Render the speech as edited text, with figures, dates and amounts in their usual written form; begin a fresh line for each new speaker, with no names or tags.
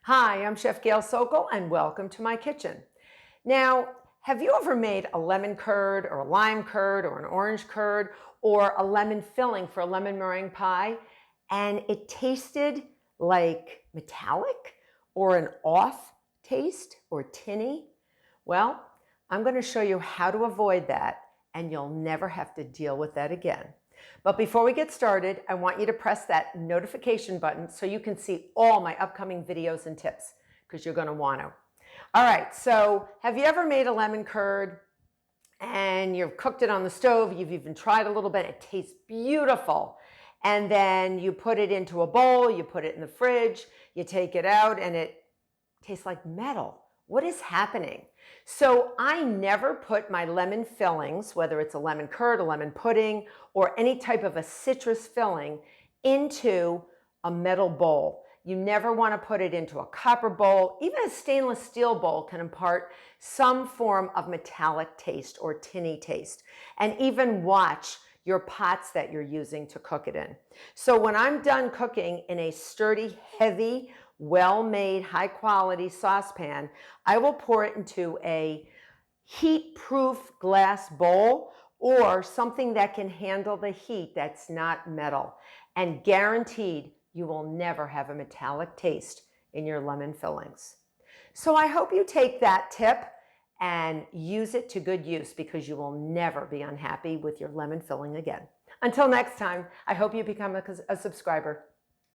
Hi, I'm Chef Gail and welcome to my kitchen. Now, have you ever made a lemon curd or a lime curd or an orange curd or a lemon filling for a lemon meringue pie and it tasted like metallic or an off taste or tinny? Well, I'm going to show you how to avoid that and you'll never have to deal with that again. But before we get started, I want you to press that notification button so you can see all my upcoming videos and tips because you're going to want to. All right, so have you ever made a lemon curd and you've cooked it on the stove, you've even tried a little bit, it tastes beautiful, and then you put it into a bowl, you put it in the fridge, you take it out and it tastes like metal? What is happening? So I never put my lemon fillings, whether it's a lemon curd, a lemon pudding, or any type of a citrus filling, into a metal bowl. You never want to put it into a copper bowl. Even a stainless steel bowl can impart some form of metallic taste or tinny taste. And even watch your pots that you're using to cook it in. So when I'm done cooking in a sturdy, heavy, well-made, high-quality saucepan, I will pour it into a heat-proof glass bowl or something that can handle the heat that's not metal. And guaranteed, you will never have a metallic taste in your lemon fillings. So I hope you take that tip and use it to good use because you will never be unhappy with your lemon filling again. Until next time, I hope you become a subscriber.